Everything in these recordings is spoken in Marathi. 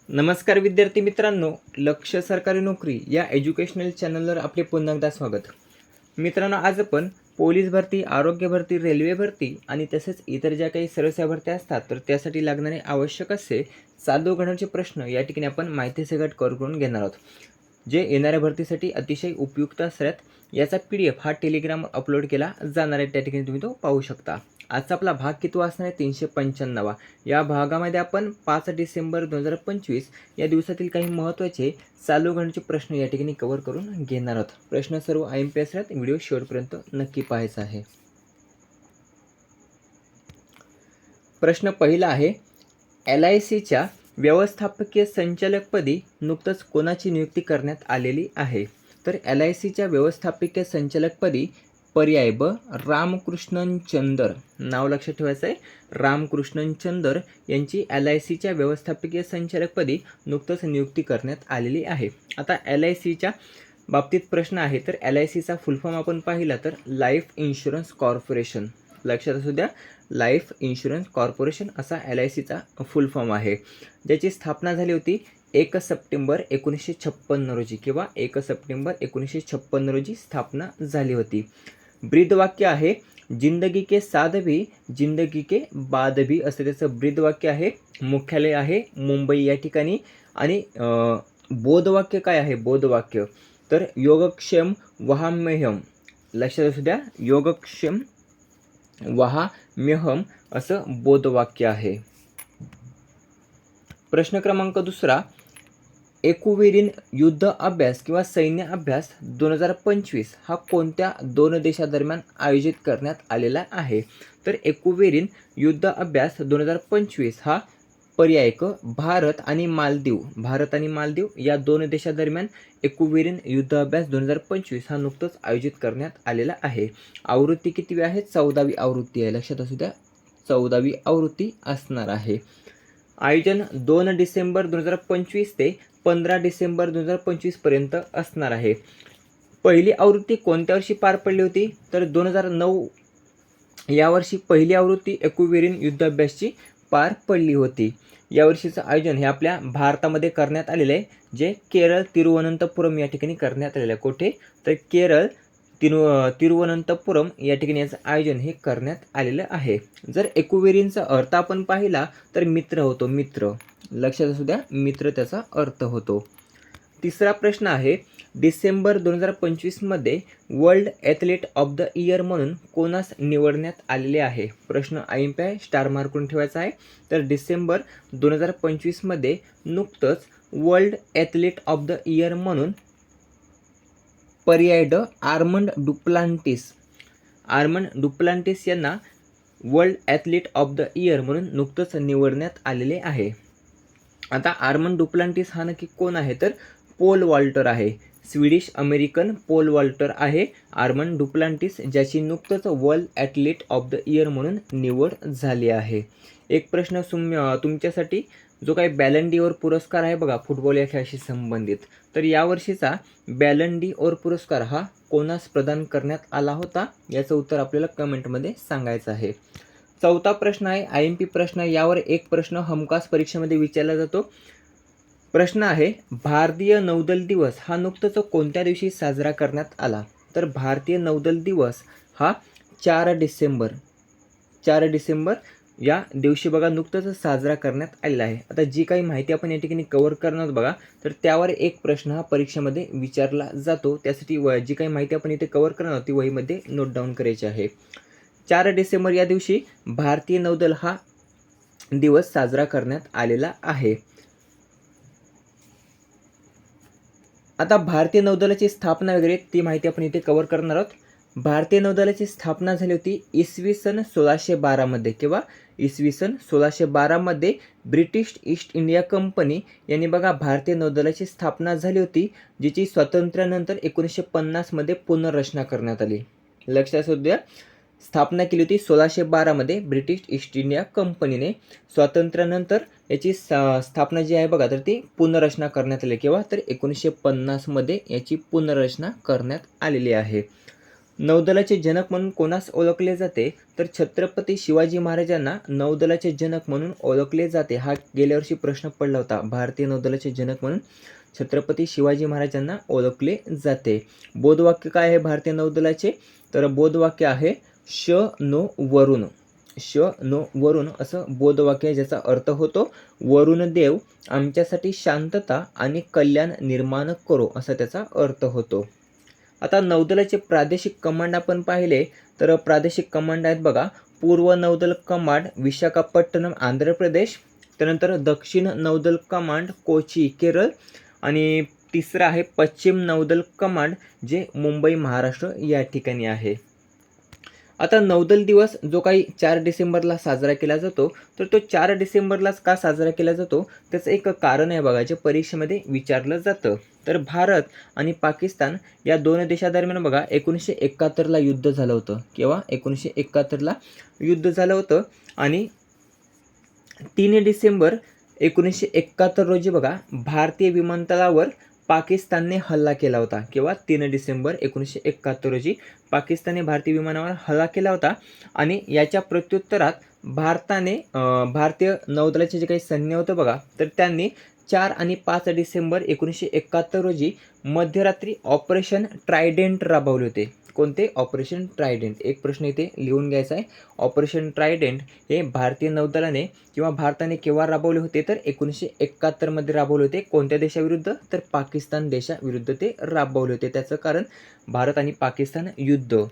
नमस्कार विद्यार्थी मित्रांनो, लक्ष सरकारी नोकरी या एज्युकेशनल चॅनलवर आपले पुन्हा एकदा स्वागत. मित्रांनो, आज आपण पोलीस भरती, आरोग्य भरती, रेल्वे भरती आणि तसेच इतर ज्या काही सर्वसेवा भरत्या असतात तर त्यासाठी लागणारे आवश्यक असे चालू घडामोडीचे प्रश्न या ठिकाणी आपण माहिती सगळ्यात करून घेणार आहोत, जे येणाऱ्या भरतीसाठी अतिशय उपयुक्त असतात. याचा PDF हा टेलिग्रामवर अपलोड केला जाणार आहे, त्या ठिकाणी तुम्ही तो पाहू शकता. आजचा आपला भाग किती असणार आहे? 395. या भागामध्ये आपण 5 डिसेंबर 2025 या दिवसातील काही महत्त्वाचे चालू घडामोडीचे प्रश्न या ठिकाणी कव्हर करून घेणार आहोत. प्रश्न सर्व IMP असतात, व्हिडिओ शेवटपर्यंत नक्की पाहायचा आहे. प्रश्न पहिला आहे, LICच्या व्यवस्थापकीय संचालकपदी नुकतंच कोणाची नियुक्ती करण्यात आलेली आहे? तर LICच्या व्यवस्थापकीय संचालकपदी पर्याय ब, रामकृष्णन चंदर. नाव लक्षात ठेवायचं आहे, रामकृष्णन चंदर यांची LICच्या व्यवस्थापकीय संचालकपदी नुकतंच नियुक्ती करण्यात आलेली आहे. आता LICच्या बाबतीत प्रश्न आहे, तर LICचा फुल फॉर्म आपण पाहिला तर लाईफ इन्शुरन्स कॉर्पोरेशन. लक्षात असू द्या, लाईफ इन्शुरन्स कॉर्पोरेशन असा LICचा फुल फॉर्म आहे, ज्याची स्थापना झाली होती 1 सप्टेंबर 1956 रोजी किंवा 1 सप्टेंबर 1956 रोजी स्थापना झाली होती. ब्रीदवाक्य आहे, जिंदगी के साथ भी जिंदगी के बाद भी असं त्याचं ब्रीदवाक्य आहे. मुख्यालय आहे मुंबई या ठिकाणी. आणि बोधवाक्य काय आहे? बोधवाक्य तर योगक्षेम वहाम्यहम. लक्षात असू द्या, योगक्षेम वहाम्यहम असं बोधवाक्य आहे. प्रश्न क्रमांक दुसरा, एकुवेरिन युद्ध अभ्यास किंवा सैन्य अभ्यास 2025 हा कोणत्या दोन देशादरम्यान आयोजित करण्यात आलेला आहे? तर एकुवेरिन युद्ध अभ्यास 2025 हा पर्याय क, भारत आणि मालदीव या दोन देशादरम्यान एकुवेरिन युद्ध अभ्यास 2025 हा नुकतंच आयोजित करण्यात आलेला आहे. आवृत्ती किती आहे? 14वी आवृत्ती आहे. लक्षात असू द्या, 14वी आवृत्ती असणार आहे. आयोजन 2 डिसेंबर 2025 ते 15 डिसेंबर 2025 पर्यंत असणार आहे. पहिली आवृत्ती कोणत्या वर्षी पार पडली होती? तर 2009 यावर्षी पहिली आवृत्ती एकुवेरिन युद्ध अभ्यासची पार पडली होती. यावर्षीचं आयोजन हे आपल्या भारतामध्ये करण्यात आलेलं आहे, जे केरळ तिरुवनंतपुरम या ठिकाणी करण्यात आलेलं आहे. कुठे? तर केरळ तिरुवनंतपुरम या ठिकाणी याचं आयोजन हे करण्यात आलेलं आहे. जर एकुवेरिनचा अर्थ आपण पाहिला तर मित्र होतो, मित्र. लक्षात असू द्या, मित्र त्याचा अर्थ होतो. तिसरा प्रश्न आहे, डिसेंबर 2025 मध्ये world athlete of the year म्हणून कोणास निवडण्यात आलेले आहे? प्रश्न IMP आहे, स्टार मार्क करून ठेवायचा आहे. तर डिसेंबर 2025 मध्ये नुकतंच world athlete of the year म्हणून पर्याय ड, आर्मंड डुप्लांटिस यांना world athlete of the year म्हणून नुकतंच निवडण्यात आलेले आहे. आता आर्मंड डुप्लांटिस हा नक्की कोण आहे? तर पोल वॉल्टर आहे. स्वीडिश अमेरिकन पोल वॉल्टर आहे आर्मंड डुप्लांटिस, ज्याची नुकतंच world athlete of the year म्हणून निवड झाली आहे. एक प्रश्न तुमच्यासाठी, जो काही बॅलन डी ओर पुरस्कार आहे बघा फुटबॉल या खेळाशी संबंधित, तर यावर्षीचा बॅलन डी ओर पुरस्कार हा कोणास प्रदान करण्यात आला होता? याचं उत्तर आपल्याला कमेंटमध्ये सांगायचं आहे. चौथा प्रश्न आहे, IMP प्रश्न आहे. यावर एक प्रश्न हमखास परीक्षेमध्ये विचारला जातो. प्रश्न आहे, भारतीय नौदल दिवस हा नुकतंच कोणत्या दिवशी साजरा करण्यात आला? तर भारतीय नौदल दिवस हा 4 डिसेंबर या दिवशी बघा नुकतंच साजरा करण्यात आलेला आहे. आता जी काही माहिती आपण या ठिकाणी कव्हर करणार बघा, तर त्यावर एक प्रश्न हा परीक्षेमध्ये विचारला जातो. त्यासाठी जी काही माहिती आपण इथे कव्हर करणार ती वहीमध्ये नोट डाऊन करायची आहे. 4 डिसेंबर या दिवशी भारतीय नौदल हा दिवस साजरा करण्यात आलेला आहे. आता भारतीय नौदलाची स्थापना वगैरे ती माहिती आपण इथे कव्हर करणार आहोत. भारतीय नौदलाची स्थापना झाली होती इसवी सन 1612 मध्ये किंवा इसवी सन 1612 मध्ये ब्रिटिश ईस्ट इंडिया कंपनी यांनी बघा भारतीय नौदलाची स्थापना झाली होती, जिची स्वातंत्र्यानंतर 1950 मध्ये पुनर्रचना करण्यात आली. लक्षात असू द्या, स्थापना केली होती 1612 मध्ये ब्रिटिश ईस्ट इंडिया कंपनीने. स्वातंत्र्यानंतर याची स्थापना जी आहे बघा, तर ती पुनर्रचना करण्यात आली. केव्हा? तर 1950 मध्ये याची पुनर्रचना करण्यात आलेली आहे. नौदलाचे जनक म्हणून कोणास ओळखले जाते? तर छत्रपती शिवाजी महाराजांना नौदलाचे जनक म्हणून ओळखले जाते. हा गेल्या वर्षी प्रश्न पडला होता. भारतीय नौदलाचे जनक म्हणून छत्रपती शिवाजी महाराजांना ओळखले जाते. बोधवाक्य काय आहे भारतीय नौदलाचे? तर बोधवाक्य आहे श नो वरुण. श नो वरुण असं बोधवाक्य, ज्याचा अर्थ होतो वरुण देव आमच्यासाठी शांतता आणि कल्याण निर्माण करो, असा त्याचा अर्थ होतो. आता नौदलाचे प्रादेशिक कमांड आपण पाहिले तर प्रादेशिक कमांड आहेत बघा. पूर्व नौदल कमांड विशाखापट्टणम आंध्र प्रदेश, त्यानंतर दक्षिण नौदल कमांड कोची केरळ, आणि तिसरा आहे पश्चिम नौदल कमांड जे मुंबई महाराष्ट्र या ठिकाणी आहे. आता नौदल दिवस जो काही 4 डिसेंबरला साजरा केला जातो, तर तो 4 डिसेंबरलाच का साजरा केला जातो? त्याचं एक कारण आहे बघा, जे परीक्षेमध्ये विचारलं जातं. तर भारत आणि पाकिस्तान या दोन देशादरम्यान बघा 1971ला युद्ध झालं होतं. केव्हा? 1971ला युद्ध झालं होतं. आणि 3 डिसेंबर 1971 रोजी बघा भारतीय विमानतळावर पाकिस्तानने हल्ला केला होता. केव्हा? 3 डिसेंबर 1971 रोजी पाकिस्तानने भारतीय विमानावर हल्ला केला होता. आणि याच्या प्रत्युत्तरात भारतीय नौदलाचे जे काही सैन्य होतं बघा, तर त्यांनी 4 आणि 5 डिसेंबर 1971 रोजी मध्यरात्री ऑपरेशन ट्रायडेंट राबवले होते. कोणते? Operation Trident. एक प्रश्न इथे लिहून घ्यायचा आहे. ऑपरेशन ट्रायडेंट हे भारतीय नौदलाने किंवा भारताने केव्हा राबवले होते? तर 1971 मध्ये राबवले होते. कोणत्या देशाविरुद्ध? तर पाकिस्तान देशाविरुद्ध ते राबवले होते. त्याचं कारण भारत आणि पाकिस्तान युद्ध.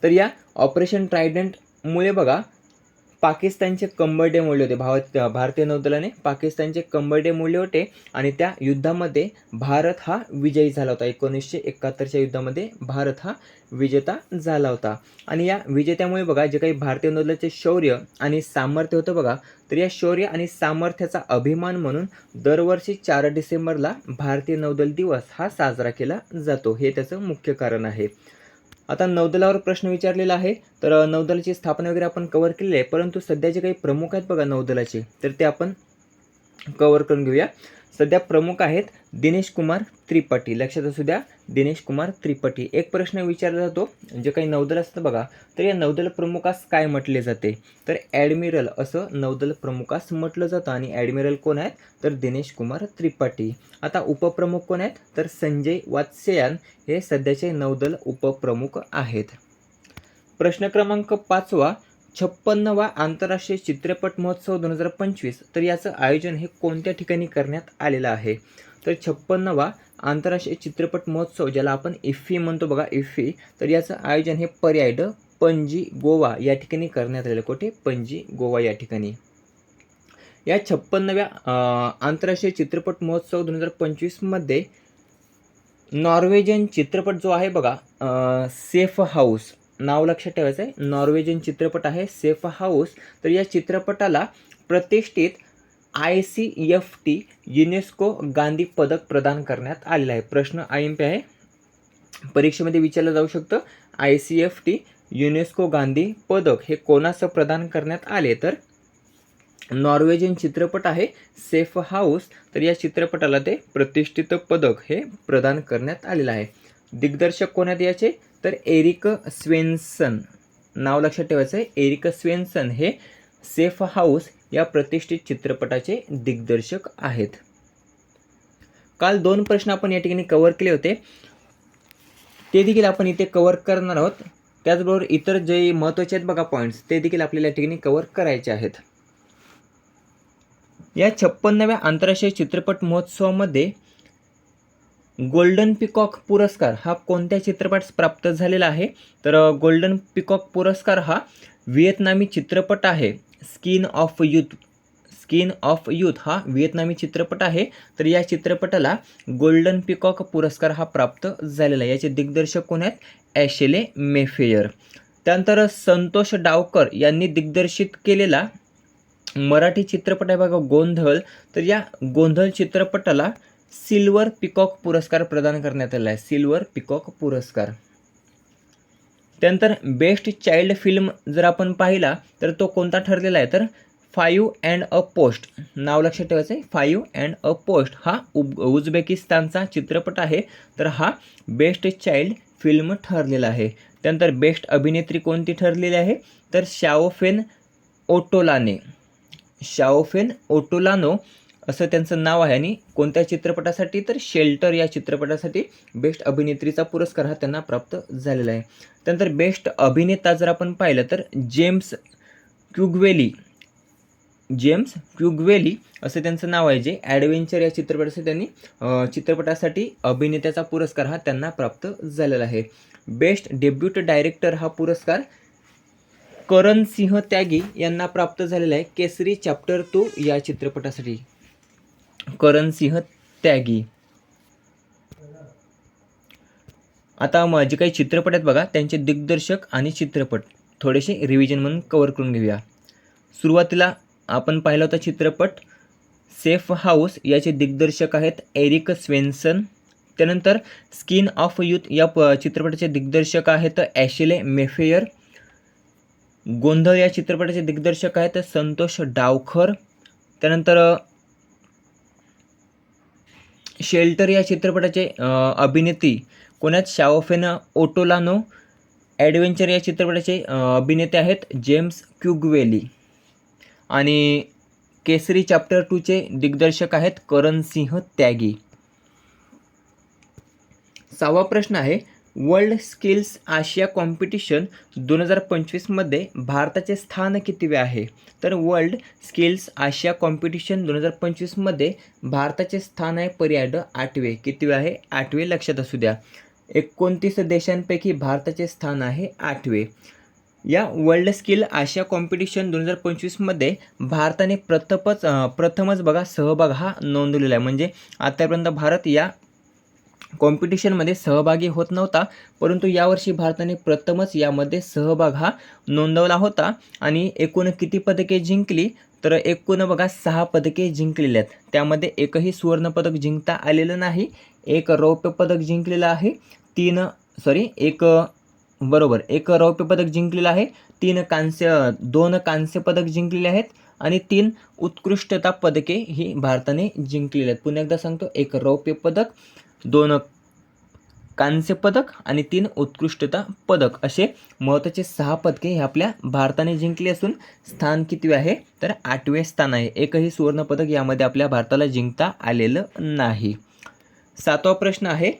तर या ऑपरेशन ट्रायडेंटमुळे बघा पाकिस्तानचे कंबरडे मोडले होते. भारतीय नौदलाने पाकिस्तानचे कंबरडे मोडले होते आणि त्या युद्धामध्ये भारत हा विजयी झाला होता. 1971च्या युद्धामध्ये भारत हा विजेता झाला होता. आणि या विजेत्यामुळे बघा जे काही भारतीय नौदलाचे शौर्य आणि सामर्थ्य होतं बघा, तर या शौर्य आणि सामर्थ्याचा अभिमान म्हणून दरवर्षी 4 डिसेंबरला भारतीय नौदल दिवस हा साजरा केला जातो. हे त्याचं मुख्य कारण आहे. आता नौदलावर प्रश्न विचारलेला आहे. तर नौदलाची स्थापना वगैरे आपण कव्हर केलेली आहे, परंतु सध्या जे काही प्रमुख आहेत बघा नौदलाचे, तर ते आपण कव्हर करून घेऊया. सध्या प्रमुख आहेत दिनेश कुमार त्रिपाठी. लक्षात असू द्या, दिनेश कुमार त्रिपाठी. एक प्रश्न विचारला जातो, जे काही नौदल असतं बघा, तर या नौदल प्रमुखास काय म्हटले जाते? तर ॲडमिरल असं नौदल प्रमुखास म्हटलं जातं. आणि ॲडमिरल कोण आहेत? तर दिनेश कुमार त्रिपाठी. आता उपप्रमुख कोण आहेत? तर संजय वात्स्यायन हे सध्याचे नौदल उपप्रमुख आहेत. प्रश्न क्रमांक 5वा, 56वा आंतरराष्ट्रीय चित्रपट महोत्सव 2025, तर याचं आयोजन हे कोणत्या ठिकाणी करण्यात आलेलं आहे? तर 56वा आंतरराष्ट्रीय चित्रपट महोत्सव, ज्याला आपण इफ्फी म्हणतो बघा, इफ्फी, तर याचं आयोजन हे पर्यायड पणजी गोवा या ठिकाणी करण्यात आलेलं. कुठे? पणजी गोवा या ठिकाणी. या 56व्या आंतरराष्ट्रीय चित्रपट महोत्सव 2025 मध्ये नॉर्वेजियन चित्रपट जो आहे बघा, सेफ हाऊस, नाव लक्षात ठेवायचं आहे. नॉर्वेजियन चित्रपट आहे सेफ हाऊस. तर या चित्रपटाला प्रतिष्ठित ICFT युनेस्को गांधी पदक प्रदान करण्यात आलेलं आहे. प्रश्न IMP आहे, परीक्षेमध्ये विचारलं जाऊ शकतं. ICFT युनेस्को गांधी पदक हे कोणास प्रदान करण्यात आले? तर नॉर्वेजियन चित्रपट आहे सेफ हाऊस. तर या चित्रपटाला ते प्रतिष्ठित पदक हे प्रदान करण्यात आलेलं आहे. दिग्दर्शक कोण आहेत याचे? तर एरिक स्वेन्सन. नाव लक्षात ठेवायचं आहे, एरिक स्वेन्सन हे सेफ हाऊस या प्रतिष्ठित चित्रपटाचे दिग्दर्शक आहेत. काल 2 प्रश्न आपण या ठिकाणी कव्हर केले होते, ते देखील आपण इथे कव्हर करणार आहोत. त्याचबरोबर इतर जे महत्त्वाचे आहेत बघा पॉईंट्स, ते देखील आपल्याला या ठिकाणी कव्हर करायचे आहेत. या 56व्या आंतरराष्ट्रीय चित्रपट महोत्सवामध्ये गोल्डन पिकॉक पुरस्कार हा कोणत्या चित्रपटास प्राप्त झालेला आहे? तर गोल्डन पिकॉक पुरस्कार हा व्हिएतनामी चित्रपट आहे. स्किन ऑफ यूथ हा व्हिएतनामी चित्रपट आहे. तर या चित्रपटाला गोल्डन पिकॉक पुरस्कार हा प्राप्त झालेला आहे. याचे दिग्दर्शक कोण आहेत? ॲशले मेफेयर. त्यानंतर संतोष डावकर यांनी दिग्दर्शित केलेला मराठी चित्रपट आहे बघा गोंधळ. तर या गोंधळ चित्रपटाला सिल्वर पिकॉक पुरस्कार प्रदान करण्यात आला आहे. सिल्वर पिकॉक पुरस्कार. त्यानंतर बेस्ट चाइल्ड फिल्म जर आपण पाहिला तर तो कोणता ठरलेला आहे? तर 5 अँड अ पोस्ट. नाव लक्षात ठेवायचं आहे, 5 अँड अ पोस्ट हा उझबेकिस्तानचा चित्रपट आहे. तर हा बेस्ट चाइल्ड फिल्म ठरलेला आहे. त्यानंतर बेस्ट अभिनेत्री कोणती ठरलेली आहे, तर शाओफेन ओटोलानो असं त्यांचं नाव आहे. आणि कोणत्या चित्रपटासाठी, तर शेल्टर या चित्रपटासाठी बेस्ट अभिनेत्रीचा पुरस्कार हा त्यांना प्राप्त झालेला आहे. त्यानंतर बेस्ट अभिनेता जर आपण पाहिलं तर जेम्स क्युगवेली असं त्यांचं नाव आहे, जे ॲडव्हेंचर या चित्रपटासाठी अभिनेत्याचा पुरस्कार हा त्यांना प्राप्त झालेला आहे. बेस्ट डेब्यूट डायरेक्टर हा पुरस्कार करण सिंह त्यागी यांना प्राप्त झालेला आहे, केसरी चॅप्टर 2 या चित्रपटासाठी. करण सिंह त्यागी. आता जे काही चित्रपट आहेत बघा, त्यांचे दिग्दर्शक आणि चित्रपट थोडेसे रिव्हिजन म्हणून कव्हर करून घेऊया. सुरुवातीला आपण पाहिला होता चित्रपट सेफ हाऊस, याचे दिग्दर्शक आहेत एरिक स्वेन्सन. त्यानंतर स्किन ऑफ यूथ या चित्रपटाचे दिग्दर्शक आहेत ॲशले मेफेयर. गोंधळ या चित्रपटाचे दिग्दर्शक आहेत संतोष डावखर. त्यानंतर शेल्टर या चित्रपटाचे अभिनेत्री कोण आहेत, शाओफेन ओटोलानो. ॲडव्हेंचर या चित्रपटाचे अभिनेते आहेत जेम्स क्युगवेली. आणि केसरी चॅप्टर 2चे दिग्दर्शक आहेत करण सिंह त्यागी. 6वा प्रश्न आहे, वर्ल्ड स्किल्स आशिया कॉम्पिटिशन 2025मध्ये भारताचे स्थान कितवे आहे, तर वर्ल्ड स्किल्स आशिया कॉम्पिटिशन 2025मध्ये भारताचे स्थान आहे पर्याय 8वे. कितवे आहे, 8वे. लक्षात असू द्या, 29 देशांपैकी भारताचे स्थान आहे 8वे. या वर्ल्ड स्किल आशिया कॉम्पिटिशन 2025मध्ये भारताने प्रथमच बघा सहभाग हा नोंदवलेला आहे. म्हणजे आतापर्यंत भारत या कॉम्पिटिशनमध्ये सहभागी होत नव्हता, परंतु यावर्षी भारताने प्रथमच यामध्ये सहभाग हा नोंदवला होता. आणि एकूण किती पदके जिंकली, तर एकूण बघा 6 पदके जिंकलेली आहेत. त्यामध्ये एकही सुवर्णपदक जिंकता आलेलं नाही. एक रौप्य पदक जिंकलेलं आहे, एक रौप्य पदक जिंकलेलं आहे, 2 कांस्य पदक जिंकलेले आहेत आणि 3 उत्कृष्टता पदके ही भारताने जिंकलेली आहेत. पुन्हा एकदा सांगतो, 1 रौप्य पदक, 2 कांस्य पदक आणि 3 उत्कृष्टता पदक असे महत्त्वाचे 6 पदके हे आपल्या भारताने जिंकली असून स्थान किती आहे, तर 8वे स्थान आहे. एकही सुवर्ण पदक यामध्ये आपल्या भारताला जिंकता आलेलं नाही. 7वा प्रश्न आहे,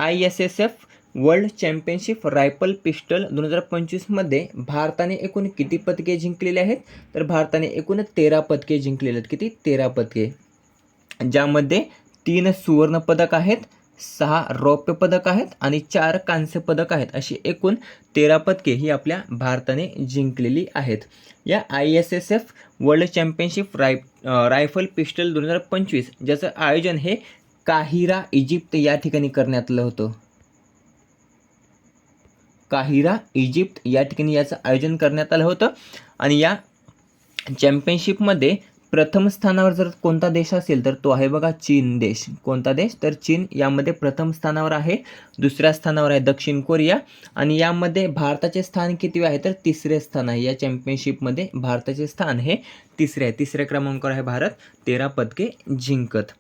ISSF world championship rifle pistol 2025मध्ये भारताने एकूण किती पदके जिंकलेली आहेत, तर भारताने एकूण 13 पदके जिंकलेली आहेत. किती, 13 पदके, ज्यामध्ये 3 सुवर्ण पदक आहेत, 6 रौप्य पदक आहेत आणि 4 कांस्य पदक आहेत. अशी एकूण 13 पदके ही आपल्या भारताने जिंकलेली आहेत. या ISSF world championship rifle pistol 2025 ज्याचं आयोजन हे काहिरा इजिप्त या ठिकाणी करण्यात आलं होतं. काहिरा इजिप्त या ठिकाणी याचं आयोजन करण्यात आलं होतं. आणि या चॅम्पियनशिपमध्ये प्रथम स्थानावर जर कोणता देश असेल तर तो आहे बघा चीन देश. कोणता देश, तर चीन यामध्ये प्रथम स्थानावर आहे. दुसऱ्या स्थानावर आहे दक्षिण कोरिया. आणि यामध्ये भारताचे स्थान किती आहे, तर 3रे स्थान आहे. या चॅम्पियनशिपमध्ये भारताचे स्थान हे 3रे आहे. 3ऱ्या क्रमांकावर आहे भारत 13 पदके जिंकत.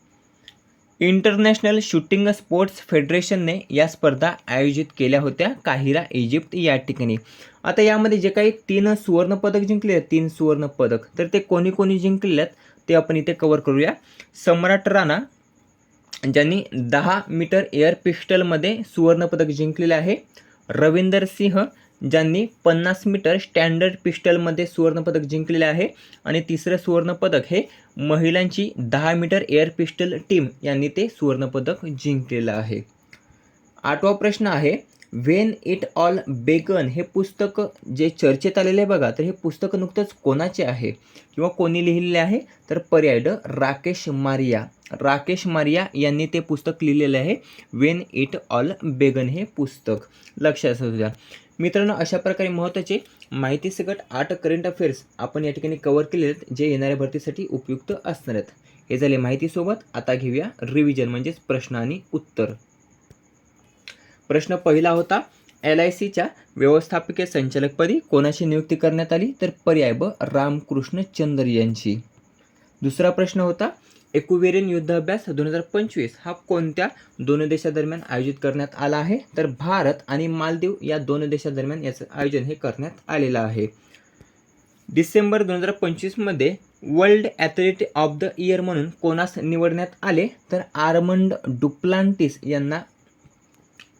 इंटरनॅशनल शूटिंग स्पोर्ट्स फेडरेशनने या स्पर्धा आयोजित केल्या होत्या काहिरा इजिप्त या ठिकाणी. आता यामध्ये जे काही 3 सुवर्ण पदक जिंकले आहेत, 3 सुवर्ण पदक, तर ते कोणी जिंकलेले आहेत ते आपण इथे कव्हर करूया. सम्राट राणा ज्यांनी 10 मीटर एअर पिस्टलमध्ये सुवर्ण पदक जिंकलेले आहे. रविंदर सिंह ज्यांनी 50 मीटर स्टँडर्ड पिस्टलमध्ये सुवर्णपदक जिंकलेले आहे. आणि 3रं सुवर्णपदक हे महिलांची 10 मीटर एअर पिस्टल टीम यांनी ते सुवर्णपदक जिंकलेलं आहे. 8वा प्रश्न आहे, व्हेन इट ऑल बेगन हे पुस्तक जे चर्चेत आलेले आहे बघा, तर हे पुस्तक नुकतंच कोणाचे आहे किंवा कोणी लिहिलेले आहे, तर पर्याय ड राकेश मारिया यांनी ते पुस्तक लिहिलेलं आहे. व्हेन इट ऑल बेगन हे पुस्तक लक्षात असू द्या. मित्रांनो, अशा प्रकारे महत्त्वाचे माहिती सकट 8 करंट अफेअर्स आपण या ठिकाणी कव्हर केले आहेत, जे येणाऱ्या भरतीसाठी उपयुक्त असणार आहेत. हे झाले माहितीसोबत. आता घेऊया रिव्हिजन म्हणजेच प्रश्न आणि उत्तर. प्रश्न पहिला होता, LICच्या व्यवस्थापकीय संचालकपदी कोणाची नियुक्ती करण्यात आली, तर पर्याय ब रामकृष्ण चंद्र यांची. दुसरा प्रश्न होता, एकुवेरियन युद्ध अभ्यास 2025 हा कोणत्या दोन देशादरम्यान आयोजित करण्यात आला आहे? तर भारत आणि मालदीव या दोन देशादरम्यान याचं आयोजन हे करण्यात आलेलं आहे. डिसेंबर 2025 मध्ये world athlete of the year म्हणून कोणास निवडण्यात आले? तर आर्मंड डुप्लांटिस यांना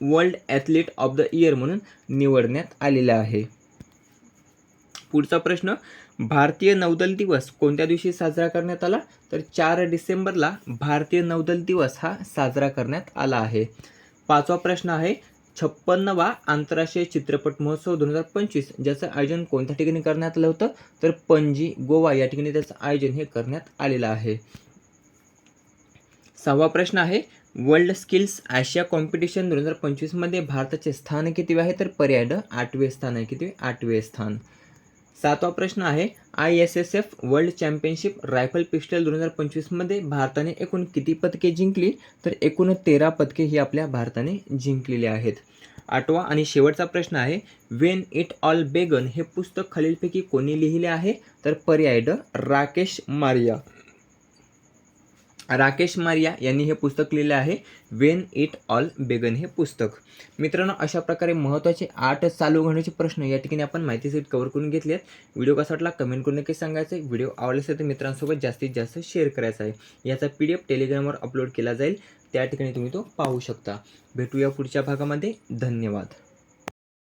world athlete of the year म्हणून निवडण्यात आलेलं आहे. पुढचा प्रश्न, भारतीय नौदल दिवस कोणत्या दिवशी साजरा करण्यात आला? तर 4 डिसेंबरला भारतीय नौदल दिवस हा साजरा करण्यात आला आहे. पाचवा प्रश्न आहे, 56वा आंतरराष्ट्रीय चित्रपट महोत्सव 2025 ज्याचं आयोजन कोणत्या ठिकाणी करण्यात आलं होतं? तर पणजी, गोवा या ठिकाणी त्याचं आयोजन हे करण्यात आलेलं आहे. सहावा प्रश्न आहे, वर्ल्ड स्किल्स आशिया कॉम्पिटिशन 2025 मध्ये भारताचे स्थान किती आहे? तर पर्याय ड 8वे स्थान आहे. किती? 8वे स्थान. सातवा प्रश्न आहे, ISSF world championship rifle pistol 2025 मध्ये भारताने एकूण किती पदके जिंकली? तर एकूण 13 पदके ही आपल्या भारताने जिंकलेली आहेत. आठवा आणि शेवटचा प्रश्न आहे, वेन इट ऑल बेगन हे पुस्तक खालीलपैकी कोणी लिहिले आहे? तर पर्याय ड राकेश मारिया. राकेश मारिया यांनी हे पुस्तक लिहिले आहे, वेन इट ऑल बेगन हे पुस्तक. मित्रांनो, अशा प्रकारे महत्त्वाचे 8 चालू घडामोडीचे प्रश्न या ठिकाणी आपण माहितीसहित कव्हर करून घेतले आहेत. व्हिडिओ कसा वाटला कमेंट करून नक्की सांगायचं आहे. व्हिडिओ आवडला असेल तर मित्रांसोबत जास्तीत जास्त शेअर करायचा आहे. याचा PDF टेलिग्रामवर अपलोड केला जाईल, त्या ठिकाणी तुम्ही तो पाहू शकता. भेटूया पुढच्या भागामध्ये. धन्यवाद.